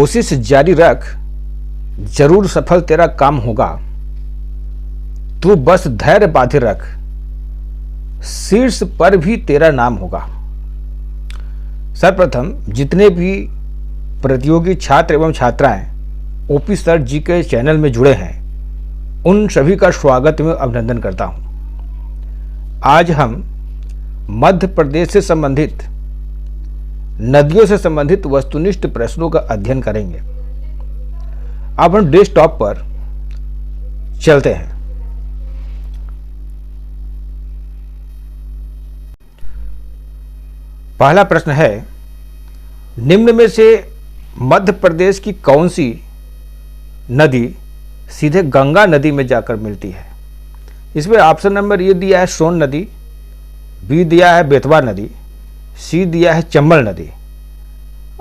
कोशिश जारी रख, जरूर सफल तेरा काम होगा। तू बस धैर्य बांधे रख, शीर्ष पर भी तेरा नाम होगा। सर्वप्रथम जितने भी प्रतियोगी छात्र एवं छात्राएं ओपी सर जी के चैनल में जुड़े हैं, उन सभी का स्वागत एवं अभिनंदन करता हूं। आज हम मध्य प्रदेश से संबंधित नदियों से संबंधित वस्तुनिष्ठ प्रश्नों का अध्ययन करेंगे। अब हम डेस्कटॉप पर चलते हैं। पहला प्रश्न है, निम्न में से मध्य प्रदेश की कौन सी नदी सीधे गंगा नदी में जाकर मिलती है? इसमें ऑप्शन नंबर ए दिया है सोन नदी, बी दिया है बेतवा नदी, सी दिया है चंबल नदी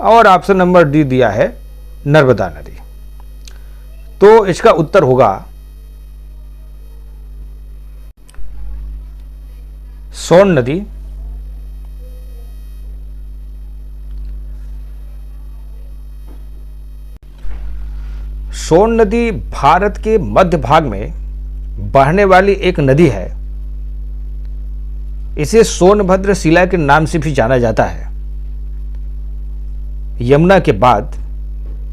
और ऑप्शन नंबर डी दिया है नर्मदा नदी। तो इसका उत्तर होगा सोन नदी। सोन नदी भारत के मध्य भाग में बहने वाली एक नदी है। इसे सोनभद्र शिला के नाम से भी जाना जाता है। यमुना के बाद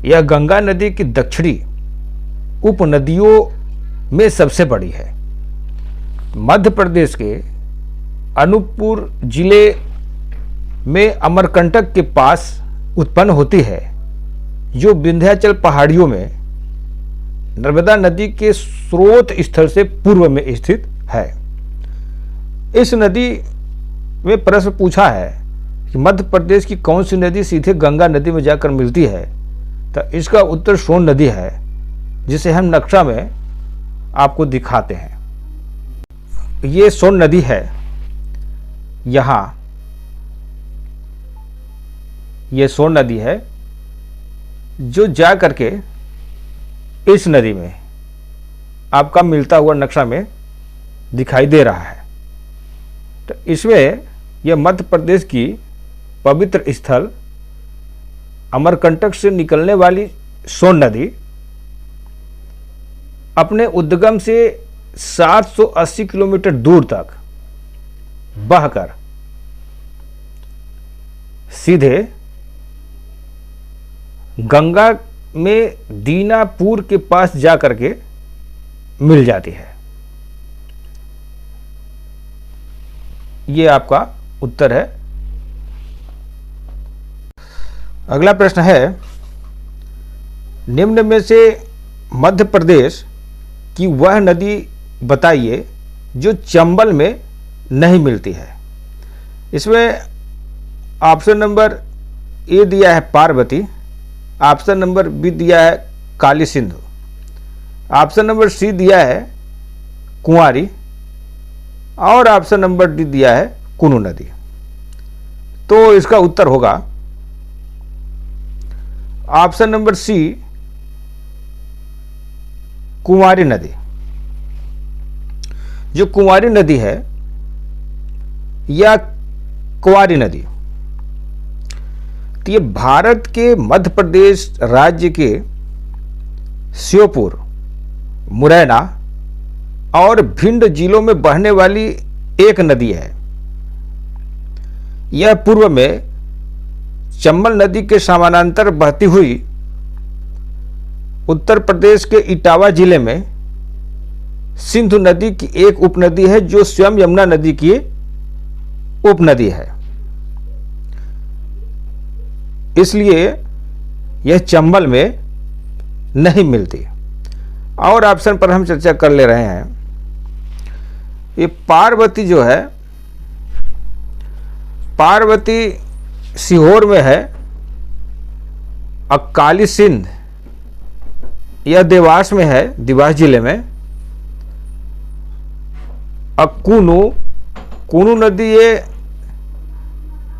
यह गंगा नदी की दक्षिणी उपनदियों में सबसे बड़ी है। मध्य प्रदेश के अनूपपुर जिले में अमरकंटक के पास उत्पन्न होती है, जो विंध्याचल पहाड़ियों में नर्मदा नदी के स्रोत स्थल से पूर्व में स्थित है। इस नदी में प्रश्न पूछा है कि मध्य प्रदेश की कौन सी नदी सीधे गंगा नदी में जाकर मिलती है, तो इसका उत्तर सोन नदी है, जिसे हम नक्शा में आपको दिखाते हैं। ये सोन नदी है। यहाँ ये सोन नदी है जो जा करके इस नदी में आपका मिलता हुआ नक्शा में दिखाई दे रहा है। तो इसमें यह मध्य प्रदेश की पवित्र स्थल अमरकंटक से निकलने वाली सोन नदी अपने उद्गम से 780 किलोमीटर दूर तक बहकर सीधे गंगा में दीनापुर के पास जाकर के मिल जाती है। ये आपका उत्तर है। अगला प्रश्न है, निम्न में से मध्य प्रदेश की वह नदी बताइए जो चंबल में नहीं मिलती है। इसमें ऑप्शन नंबर ए दिया है पार्वती, ऑप्शन नंबर बी दिया है काली सिंधु, ऑप्शन नंबर सी दिया है कुंवारी और ऑप्शन नंबर डी दिया है कुनू नदी। तो इसका उत्तर होगा ऑप्शन नंबर सी कुंवारी नदी। जो कुंवारी नदी है या कुंवारी नदी, तो ये भारत के मध्य प्रदेश राज्य के श्योपुर, मुरैना और भिंड जिलों में बहने वाली एक नदी है। यह पूर्व में चंबल नदी के समानांतर बहती हुई उत्तर प्रदेश के इटावा जिले में सिंधु नदी की एक उपनदी है, जो स्वयं यमुना नदी की उपनदी है। इसलिए यह चंबल में नहीं मिलती। और ऑप्शन पर हम चर्चा कर ले रहे हैं। ये पार्वती जो है, पार्वती सीहोर में है। काली सिंध यह देवास में है, देवास जिले में। कुनू नदी ये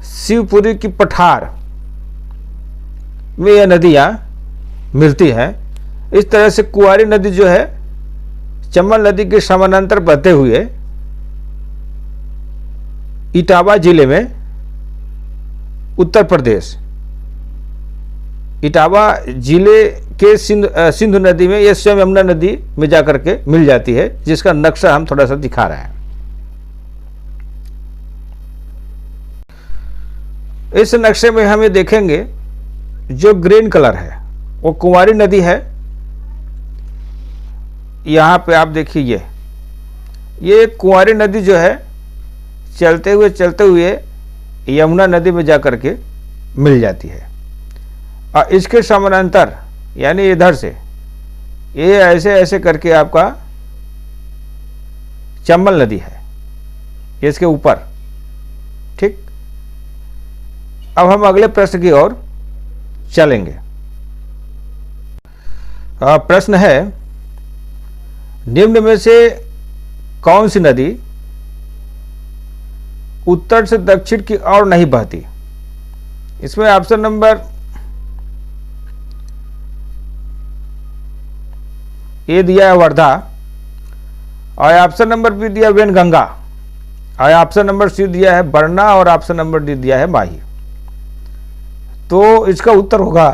शिवपुरी की पठार में यह नदियाँ मिलती हैं। इस तरह से कुंवारी नदी जो है चंबल नदी के समानांतर बहते हुए इटावा जिले में उत्तर प्रदेश इटावा जिले के सिंधु नदी में, यह स्वयं यमुना नदी में जाकर के मिल जाती है, जिसका नक्शा हम थोड़ा सा दिखा रहे हैं। इस नक्शे में हमें देखेंगे जो ग्रीन कलर है वो कुंवारी नदी है। यहाँ पे आप देखिए ये कुंवारी नदी जो है चलते हुए यमुना नदी में जाकर के मिल जाती है। और इसके समानांतर यानी इधर से ये ऐसे ऐसे करके आपका चंबल नदी है, इसके ऊपर। ठीक, अब हम अगले प्रश्न की ओर चलेंगे। प्रश्न है, निम्न में से कौन सी नदी उत्तर से दक्षिण की ओर नहीं बहती? इसमें ऑप्शन नंबर ए दिया है वर्धा, और ऑप्शन नंबर बी दिया वेनगंगा, और ऑप्शन नंबर सी दिया है बरना, और ऑप्शन नंबर डी दिया है माही। तो इसका उत्तर होगा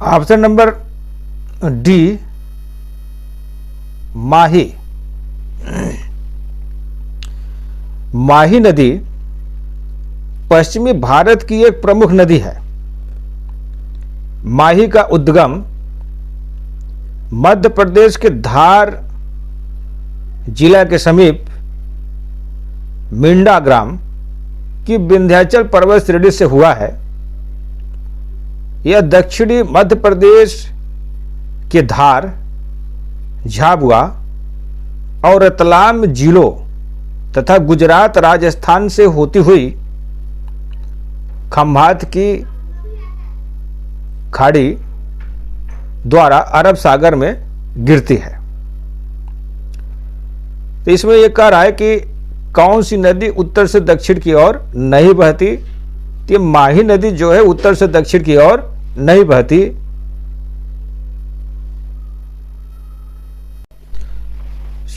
ऑप्शन नंबर डी, माही। माही नदी पश्चिमी भारत की एक प्रमुख नदी है। माही का उद्गम मध्य प्रदेश के धार जिला के समीप मिंडा ग्राम की विंध्याचल पर्वत श्रेणी से हुआ है। यह दक्षिणी मध्य प्रदेश के धार, झाबुआ और रतलाम जिलों तथा गुजरात, राजस्थान से होती हुई खंभात की खाड़ी द्वारा अरब सागर में गिरती है। तो इसमें यह कह रहा है कि कौन सी नदी उत्तर से दक्षिण की ओर नहीं बहती? तो ये माही नदी जो है उत्तर से दक्षिण की ओर नहीं बहती।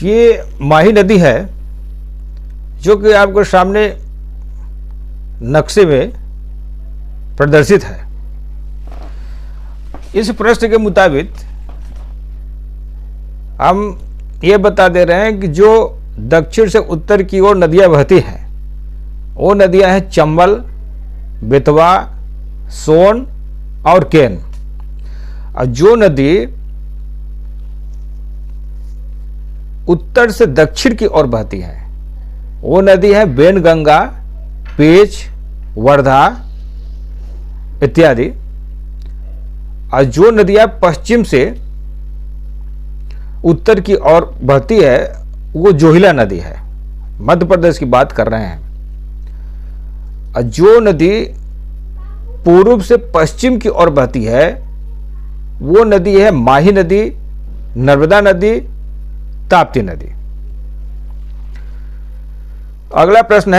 ये माही नदी है जो कि आपको सामने नक्शे में प्रदर्शित है। इस प्रश्न के मुताबिक हम ये बता दे रहे हैं कि जो दक्षिण से उत्तर की ओर नदियां बहती हैं वो नदियां हैं चंबल, बेतवा, सोन और केन। और जो नदी उत्तर से दक्षिण की ओर बहती है वो नदी है वेनगंगा, पेच, वर्धा इत्यादि। और जो नदियां पश्चिम से उत्तर की ओर बहती है वो जोहिला नदी है, मध्य प्रदेश की बात कर रहे हैं। और जो नदी पूर्व से पश्चिम की ओर बहती है वो नदी है माही नदी, नर्मदा नदी, ताप्ती नदी। अगला प्रश्न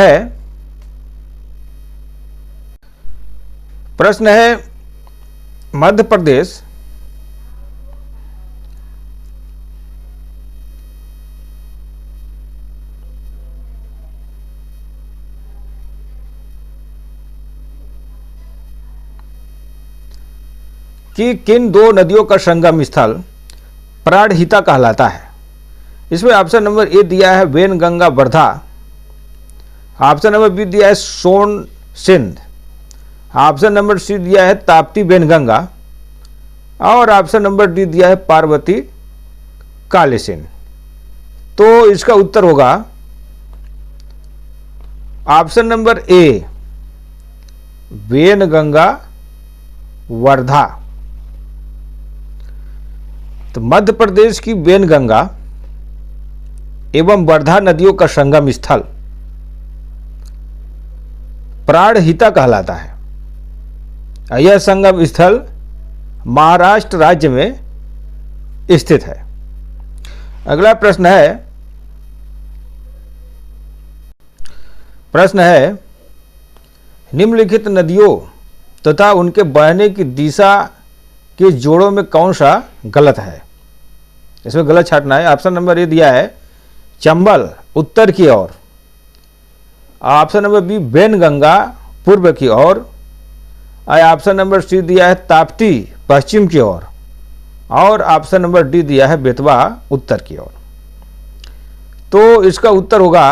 है मध्य प्रदेश कि किन दो नदियों का संगम स्थल प्राणहिता कहलाता है? इसमें ऑप्शन नंबर ए दिया है Wainganga Wardha, option number B दिया है Son Sindh, option number C दिया है ताप्ती वेनगंगा, और ऑप्शन नंबर डी दिया है पार्वती काली सिंध। तो इसका उत्तर होगा option number A Wainganga Wardha. तो मध्य प्रदेश की वेनगंगा एवं वर्धा नदियों का संगम स्थल प्राणहिता कहलाता है। यह संगम स्थल महाराष्ट्र राज्य में स्थित है। अगला प्रश्न है निम्नलिखित नदियों तथा उनके बहने की दिशा के जोड़ों में कौन सा गलत है? इसमें गलत छांटना है। ऑप्शन नंबर ए दिया है चंबल उत्तर की ओर, ऑप्शन नंबर बी वेनगंगा पूर्व की ओर, ऑप्शन नंबर सी दिया है ताप्ती पश्चिम की ओर, और ऑप्शन नंबर डी दिया है बेतवा उत्तर की ओर। तो इसका उत्तर होगा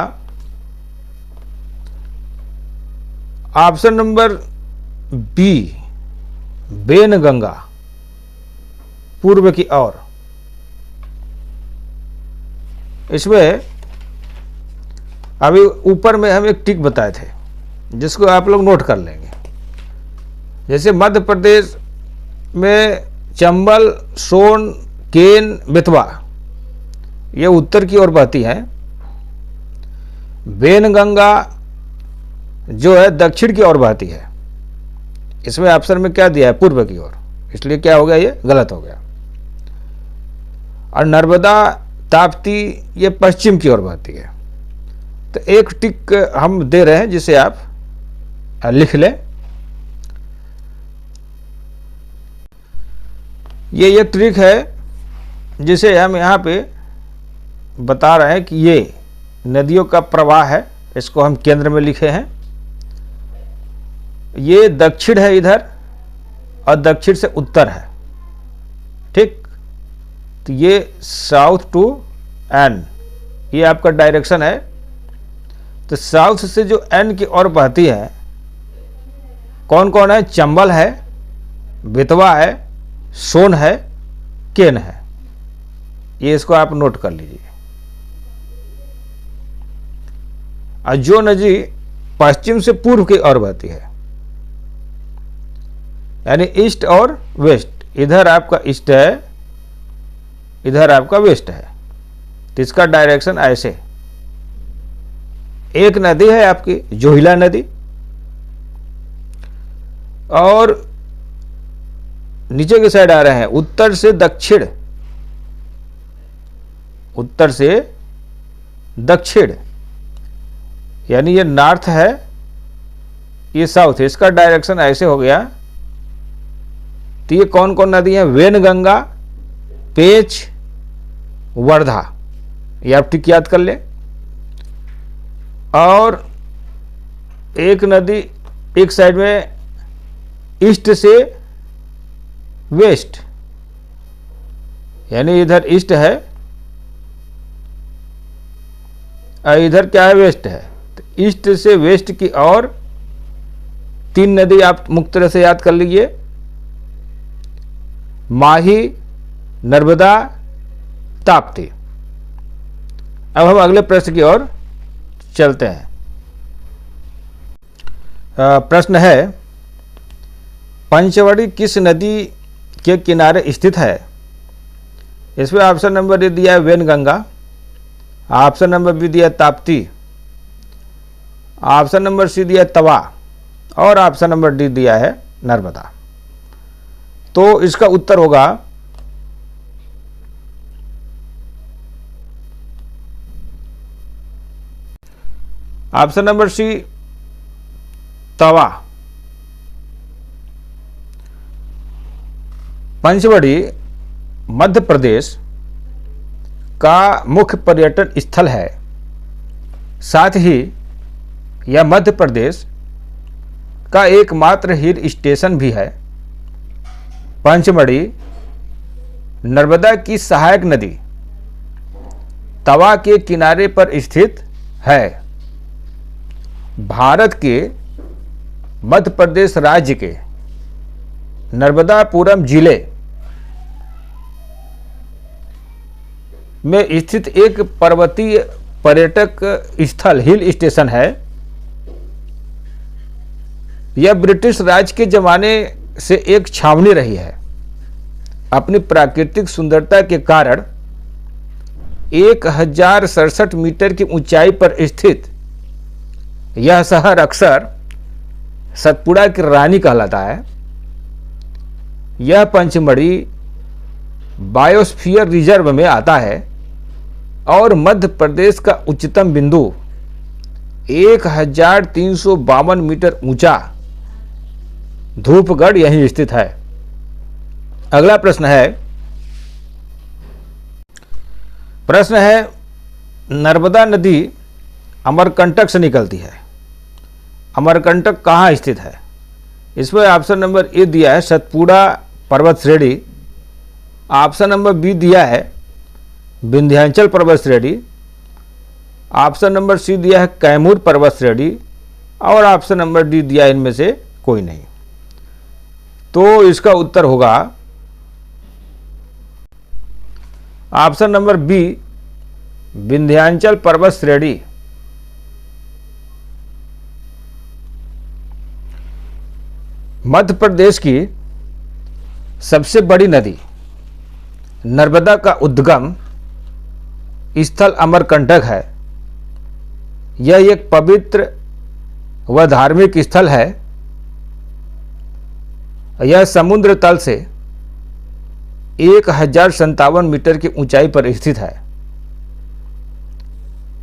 ऑप्शन नंबर बी, बेनगंगा पूर्व की ओर। इसमें अभी ऊपर में हम एक टिक बताए थे जिसको आप लोग नोट कर लेंगे। जैसे मध्य प्रदेश में चंबल, सोन, केन, बेतवा ये उत्तर की ओर बहती हैं। बेनगंगा जो है दक्षिण की ओर बहती है। इसमें ऑप्शन में क्या दिया है? पूर्व की ओर, इसलिए क्या हो गया? ये गलत हो गया। और नर्मदा, ताप्ती ये पश्चिम की ओर बहती है। तो एक टिक हम दे रहे हैं जिसे आप लिख लें। ये एक ट्रिक है जिसे हम यहाँ पे बता रहे हैं कि ये नदियों का प्रवाह है, इसको हम केंद्र में लिखे हैं। ये दक्षिण है इधर, और दक्षिण से उत्तर है, ठीक। तो ये साउथ टू एन, ये आपका डायरेक्शन है। तो साउथ से जो एन की ओर बहती है, कौन कौन है? चंबल है, बेतवा है, सोन है, केन है। ये इसको आप नोट कर लीजिए। और जो नदी पश्चिम से पूर्व की ओर बहती है, यानी ईस्ट और वेस्ट, इधर आपका ईस्ट है, इधर आपका वेस्ट है, तो इसका डायरेक्शन ऐसे। एक नदी है आपकी जोहिला नदी, और नीचे की साइड आ रहे हैं उत्तर से दक्षिण, उत्तर से दक्षिण, यानी ये नॉर्थ है, ये साउथ है। इसका डायरेक्शन ऐसे हो गया। तो ये कौन कौन नदी है? वेनगंगा, पेच, वर्धा, ये आप ठीक याद कर ले। और एक नदी एक साइड में ईस्ट से वेस्ट, यानी इधर ईस्ट है और इधर क्या है? वेस्ट है। तो ईस्ट से वेस्ट की ओर तीन नदी आप मुक्त तरह से याद कर लीजिए, माही, नर्मदा, ताप्ती। अब हम अगले प्रश्न की ओर चलते हैं। प्रश्न है, पंचवटी किस नदी के किनारे स्थित है? इसमें ऑप्शन नंबर ए दिया है वेनगंगा, ऑप्शन नंबर बी दिया ताप्ती, ऑप्शन नंबर सी दिया तवा, और ऑप्शन नंबर डी दिया है नर्मदा। तो इसका उत्तर होगा ऑप्शन नंबर सी, तवा। पंचवटी मध्य प्रदेश का मुख्य पर्यटन स्थल है। साथ ही यह मध्य प्रदेश का एकमात्र हिल स्टेशन भी है। पंचमढ़ी नर्मदा की सहायक नदी तवा के किनारे पर स्थित है। भारत के मध्य प्रदेश राज्य के नर्मदापुरम जिले में स्थित एक पर्वतीय पर्यटक स्थल हिल स्टेशन है। यह ब्रिटिश राज के जमाने से एक छावनी रही है। अपनी प्राकृतिक सुंदरता के कारण 1067 मीटर की ऊंचाई पर स्थित यह शहर अक्सर सतपुड़ा की रानी कहलाता है। यह पंचमढ़ी बायोस्फीयर रिजर्व में आता है और मध्य प्रदेश का उच्चतम बिंदु 1352 मीटर ऊंचा धूपगढ़ यहीं स्थित है। अगला प्रश्न है नर्मदा नदी अमरकंटक से निकलती है। अमरकंटक कहाँ स्थित है? इसमें ऑप्शन नंबर ए दिया है सतपुड़ा पर्वत श्रेणी, ऑप्शन नंबर बी दिया है विंध्याचल पर्वत श्रेणी, ऑप्शन नंबर सी दिया है कैमूर पर्वत श्रेणी और ऑप्शन नंबर डी दिया है इनमें से कोई नहीं। तो इसका उत्तर होगा ऑप्शन नंबर बी विंध्याचल पर्वत श्रेणी। मध्य प्रदेश की सबसे बड़ी नदी नर्मदा का उद्गम स्थल अमरकंटक है। यह एक पवित्र व धार्मिक स्थल है। यह समुद्र तल से 1057 मीटर की ऊंचाई पर स्थित है।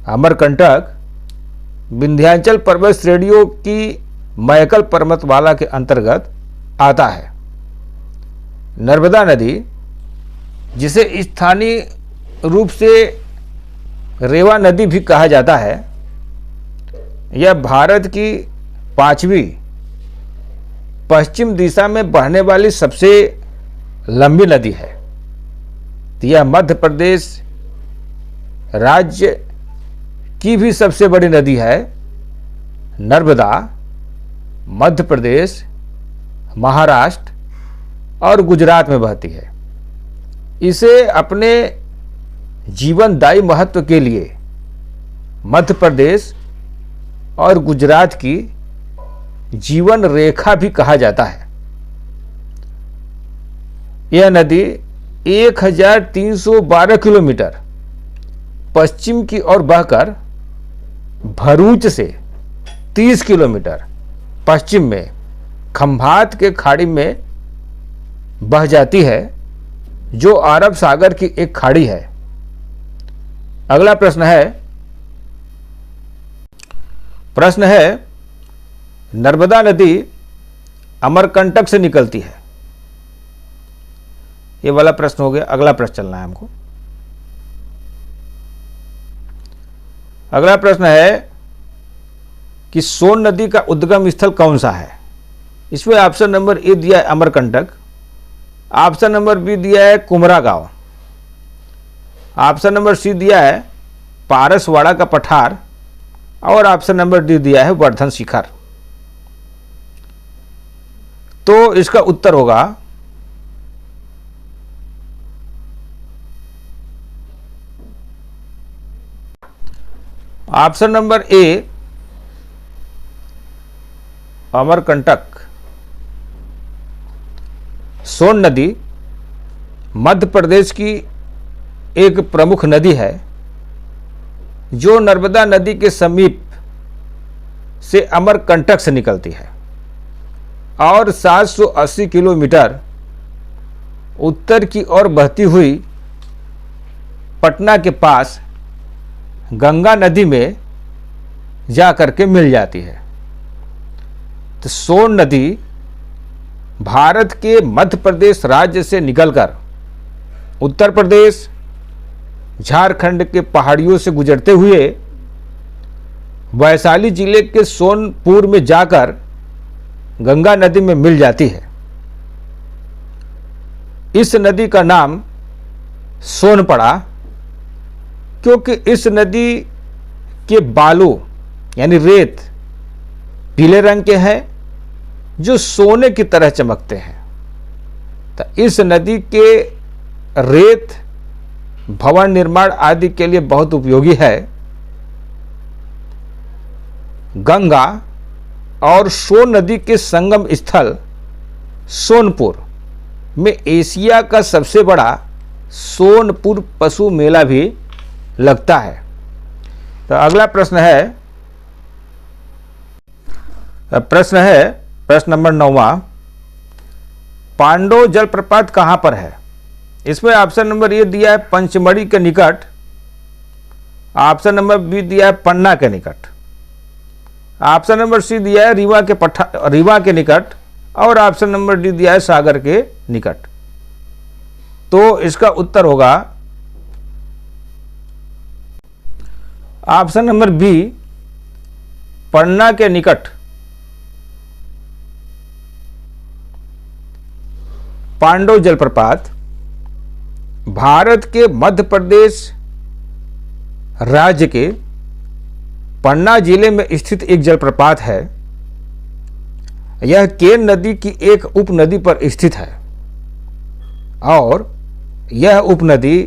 अमरकंटक विंध्याचल पर्वत श्रेणियों की मैकल पर्वतमाला के अंतर्गत आता है। नर्मदा नदी, जिसे स्थानीय रूप से रेवा नदी भी कहा जाता है, यह भारत की 5वीं पश्चिम दिशा में बहने वाली सबसे लंबी नदी है। यह मध्य प्रदेश राज्य की भी सबसे बड़ी नदी है। नर्मदा मध्य प्रदेश, महाराष्ट्र और गुजरात में बहती है। इसे अपने जीवनदायी महत्व के लिए मध्य प्रदेश और गुजरात की जीवन रेखा भी कहा जाता है। यह नदी 1312 किलोमीटर पश्चिम की ओर बहकर भरूच से 30 किलोमीटर पश्चिम में खंभात के खाड़ी में बह जाती है, जो अरब सागर की एक खाड़ी है। अगला प्रश्न है नर्मदा नदी अमरकंटक से निकलती है। ये वाला प्रश्न हो गया। अगला प्रश्न चलना है हमको। अगला प्रश्न है कि सोन नदी का उद्गम स्थल कौन सा है। इसमें ऑप्शन नंबर ए दिया है अमरकंटक, ऑप्शन नंबर बी दिया है कुमरा गांव, ऑप्शन नंबर सी दिया है पारसवाड़ा का पठार और ऑप्शन नंबर डी दिया है वर्धन शिखर। तो इसका उत्तर होगा ऑप्शन नंबर ए अमरकंटक। सोन नदी मध्य प्रदेश की एक प्रमुख नदी है, जो नर्मदा नदी के समीप से अमरकंटक से निकलती है और 780 किलोमीटर उत्तर की ओर बहती हुई पटना के पास गंगा नदी में जाकर के मिल जाती है। तो सोन नदी भारत के मध्य प्रदेश राज्य से निकलकर उत्तर प्रदेश, झारखंड के पहाड़ियों से गुजरते हुए वैशाली जिले के सोनपुर में जाकर गंगा नदी में मिल जाती है। इस नदी का नाम सोन पड़ा क्योंकि इस नदी के बालू यानी रेत पीले रंग के हैं, जो सोने की तरह चमकते हैं। तो इस नदी के रेत भवन निर्माण आदि के लिए बहुत उपयोगी है। गंगा और सोन नदी के संगम स्थल सोनपुर में एशिया का सबसे बड़ा सोनपुर पशु मेला भी लगता है। तो अगला प्रश्न है प्रश्न नंबर 9वां, पांडव जलप्रपात कहां पर है। इसमें ऑप्शन नंबर ए दिया है पंचमढ़ी के निकट, ऑप्शन नंबर बी दिया है पन्ना के निकट, ऑप्शन नंबर सी दिया है रीवा के निकट और ऑप्शन नंबर डी दिया है सागर के निकट। तो इसका उत्तर होगा ऑप्शन नंबर बी पन्ना के निकट। पांडव जलप्रपात भारत के मध्य प्रदेश राज्य के पन्ना जिले में स्थित एक जलप्रपात है। यह केन नदी की एक उपनदी पर स्थित है और यह उपनदी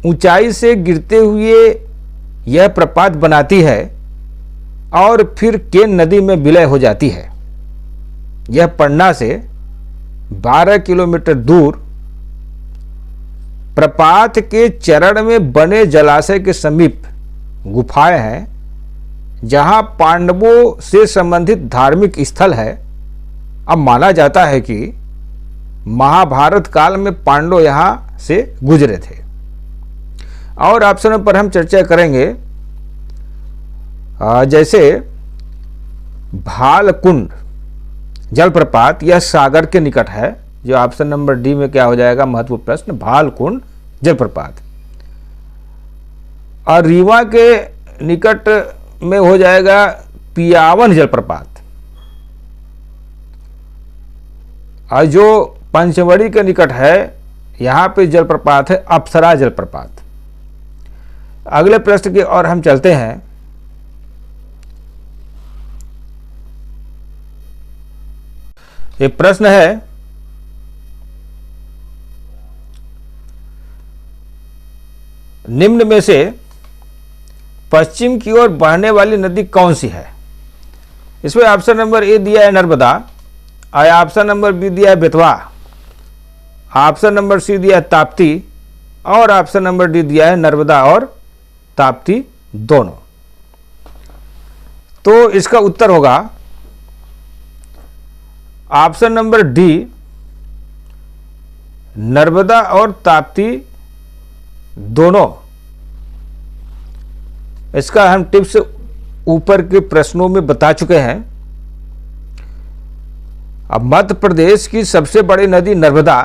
ऊंचाई से गिरते हुए यह प्रपात बनाती है और फिर केन नदी में विलय हो जाती है। यह पन्ना से 12 किलोमीटर दूर प्रपात के चरण में बने जलाशय के समीप गुफाएं हैं, जहां पांडवों से संबंधित धार्मिक स्थल है। अब माना जाता है कि महाभारत काल में पांडव यहां से गुजरे थे। और ऑप्शन पर हम चर्चा करेंगे, जैसे भालकुंड जलप्रपात, यह सागर के निकट है, जो ऑप्शन नंबर डी में क्या हो जाएगा, महत्वपूर्ण प्रश्न, भालकुंड जलप्रपात। और रीवा के निकट में हो जाएगा पियावन जलप्रपात। और जो पंचमढ़ी के निकट है, यहां पे जलप्रपात है अप्सरा जलप्रपात। अगले प्रश्न की ओर हम चलते हैं। ये प्रश्न है, निम्न में से पश्चिम की ओर बहने वाली नदी कौन सी है? इसमें ऑप्शन नंबर ए दिया है नर्मदा, ऑप्शन नंबर बी दिया है बेतवा, ऑप्शन नंबर सी दिया है ताप्ती और ऑप्शन नंबर डी दिया है नर्मदा और ताप्ती दोनों। तो इसका उत्तर होगा ऑप्शन नंबर डी, नर्मदा और ताप्ती दोनों। इसका हम टिप्स ऊपर के प्रश्नों में बता चुके हैं। अब मध्य प्रदेश की सबसे बड़ी नदी नर्मदा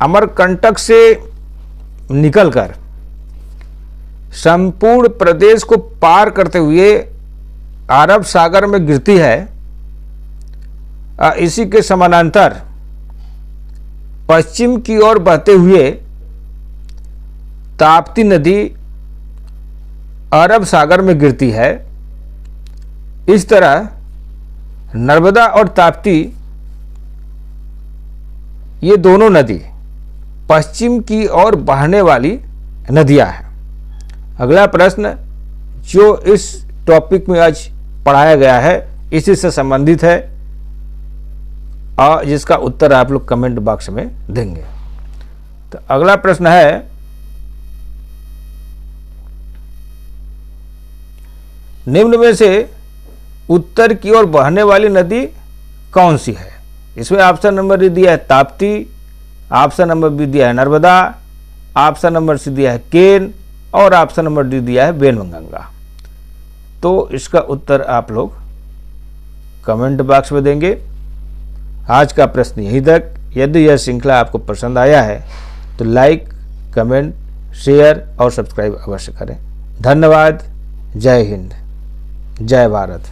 अमरकंटक से निकलकर संपूर्ण प्रदेश को पार करते हुए अरब सागर में गिरती है। इसी के समानांतर पश्चिम की ओर बहते हुए ताप्ती नदी अरब सागर में गिरती है। इस तरह नर्मदा और ताप्ती, ये दोनों नदी पश्चिम की ओर बहने वाली नदियां हैं। अगला प्रश्न जो इस टॉपिक में आज पढ़ाया गया है, इसी से संबंधित है और जिसका उत्तर आप लोग कमेंट बॉक्स में देंगे। तो अगला प्रश्न है, निम्न में से उत्तर की ओर बहने वाली नदी कौन सी है? इसमें ऑप्शन नंबर ए दिया है ताप्ती, ऑप्शन नंबर बी दिया है नर्मदा, ऑप्शन नंबर सी दिया है केन और ऑप्शन नंबर डी दिया है वेनगंगा। तो इसका उत्तर आप लोग कमेंट बॉक्स में देंगे। आज का प्रश्न यहीं तक। यदि यह श्रृंखला आपको पसंद आया है तो लाइक, कमेंट, शेयर और सब्सक्राइब अवश्य करें। धन्यवाद। जय हिंद, जय भारत।